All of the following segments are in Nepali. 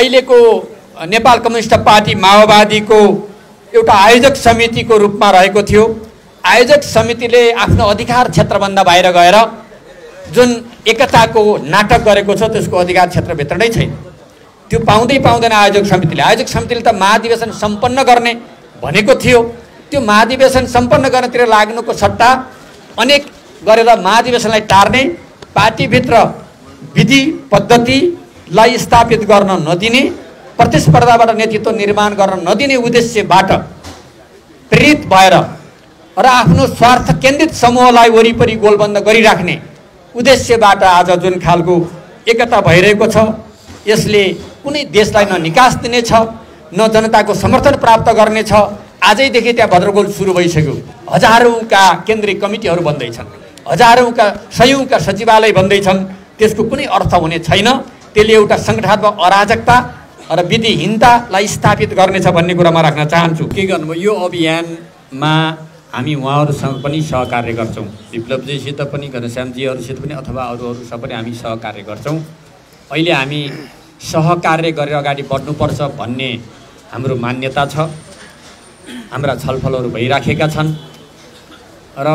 अहिलेको नेपाल कम्युनिस्ट पार्टी माओवादीको एउटा आयोजक समितिको रूपमा रहेको थियो। आयोजक समितिले आफ्नो अधिकार क्षेत्रभन्दा बाहिर गएर जुन एकताको नाटक गरेको छ त्यसको अधिकार क्षेत्रभित्र नै छैन। त्यो पाउँदैन आयोजक समितिले त महाधिवेशन सम्पन्न गर्ने भनेको थियो। त्यो महाधिवेशन सम्पन्न गर्नतिर लाग्नुको सट्टा अनेक गरेर महाधिवेशनलाई टार्ने, पार्टीभित्र विधि पद्धतिलाई स्थापित गर्न नदिने, प्रतिस्पर्धाबाट नेतृत्व निर्माण गर्न नदिने उद्देश्यबाट प्रेरित भएर र आफ्नो स्वार्थ केन्द्रित समूहलाई वरिपरि गोलबन्द गरिराख्ने उद्देश्यबाट आज जुन खालको एकता भइरहेको छ यसले कुनै देशलाई न निकास दिनेछ न जनताको समर्थन प्राप्त गर्नेछ। आजैदेखि त्यहाँ भद्रगोल सुरु भइसक्यो। हजारौँका केन्द्रीय कमिटीहरू बन्दैछन्, हजारौँका सयौँका सचिवालय बन्दैछन्। त्यसको कुनै अर्थ हुने छैन। त्यसले एउटा सङ्गठनात्मक अराजकता र विधिहीनतालाई स्थापित गर्नेछ भन्ने कुरा म राख्न चाहन्छु। के गर्नुभयो यो अभियानमा हामी उहाँहरूसँग पनि सहकार्य गर्छौँ। विप्लवजीसित पनि, घनश्यामजीहरूसित पनि अथवा अरूहरूसँग पनि हामी सहकार्य गर्छौँ। अहिले हामी सहकार्य गरेर अगाडि बढ्नुपर्छ भन्ने हाम्रो मान्यता छ। हाम्रा छलफलहरू भइराखेका छन् र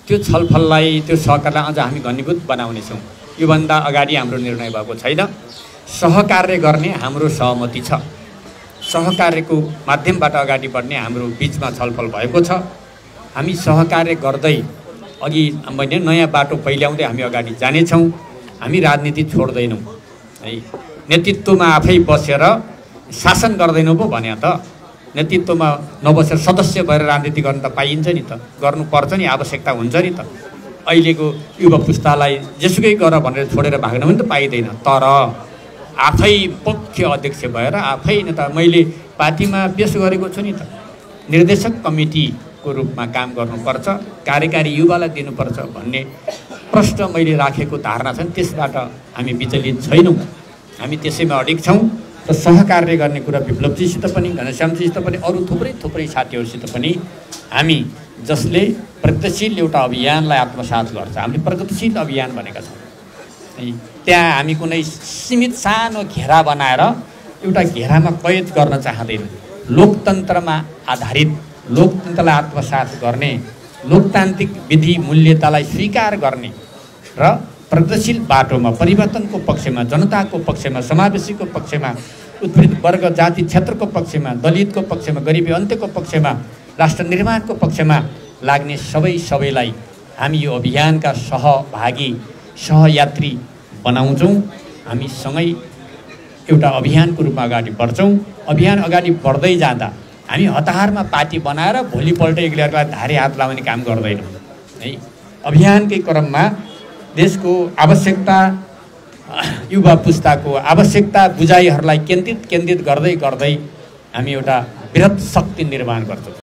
त्यो छलफललाई, त्यो सहकारलाई अझ हामी घनीभूत बनाउनेछौँ। योभन्दा अगाडि हाम्रो निर्णय भएको छैन। सहकार्य गर्ने हाम्रो सहमति छ। सहकार्यको माध्यमबाट अगाडि बढ्ने हाम्रो बिचमा छलफल भएको छ। हामी सहकार्य गर्दै अघि मैले नयाँ बाटो पहिल्याउँदै हामी अगाडि जानेछौँ। हामी राजनीति छोड्दैनौँ है। नेतृत्वमा आफै बसेर शासन गर्दैनौँ पो भने त नेतृत्वमा नबसेर सदस्य भएर राजनीति गर्न त पाइन्छ नि त, गर्नुपर्छ नि, आवश्यकता हुन्छ नि त। अहिलेको युवा पुस्तालाई जेसुकै गर भनेर छोडेर भाग्न पनि त पाइँदैन। तर आफै मुख्य अध्यक्ष भएर आफै न त मैले पार्टीमा पेस गरेको छु नि त, निर्देशक कमिटीको रूपमा काम गर्नुपर्छ, कार्यकारी युवालाई दिनुपर्छ भन्ने प्रश्न मैले राखेको धारणा छ। त्यसबाट हामी विचलित छैनौँ। हामी त्यसैमा अडिग छौँ र सहकार्य गर्ने कुरा विप्लवजीसित पनि, घनश्यामजीसित पनि, अरू थुप्रै साथीहरूसित पनि हामी जसले प्रगतिशील एउटा अभियानलाई आत्मसात गर्छ, हामीले प्रगतिशील अभियान भनेका छौँ। त्यहाँ हामी कुनै सीमित सानो घेरा बनाएर एउटा घेरामा कैद गर्न चाहँदैनौँ। लोकतन्त्रमा आधारित, लोकतन्त्रलाई आत्मसात गर्ने, लोकतान्त्रिक विधि मूल्यतालाई स्वीकार गर्ने र प्रगतिशील बाटोमा, परिवर्तनको पक्षमा, जनताको पक्षमा, समावेशीको पक्षमा, उत्पीडित वर्ग जाति क्षेत्रको पक्षमा, दलितको पक्षमा, गरिबी अन्त्यको पक्षमा, राष्ट्र निर्माणको पक्षमा लाग्ने सबैलाई हामी यो अभियानका सहभागी, सहयात्री बनाउँछौँ। हामी सँगै एउटा अभियानको रूपमा अगाडि बढ्छौँ। अभियान अगाडि बढ्दै जाँदा हामी हतारमा पार्टी बनाएर भोलिपल्ट एक्लै धारे हात लाउने काम गर्दैनौँ है। अभियानकै क्रममा देशको आवश्यकता, युवा पुस्ताको आवश्यकता, बुझाइहरूलाई केन्द्रित गर्दै हामी एउटा बृहत शक्ति निर्माण गर्छौँ।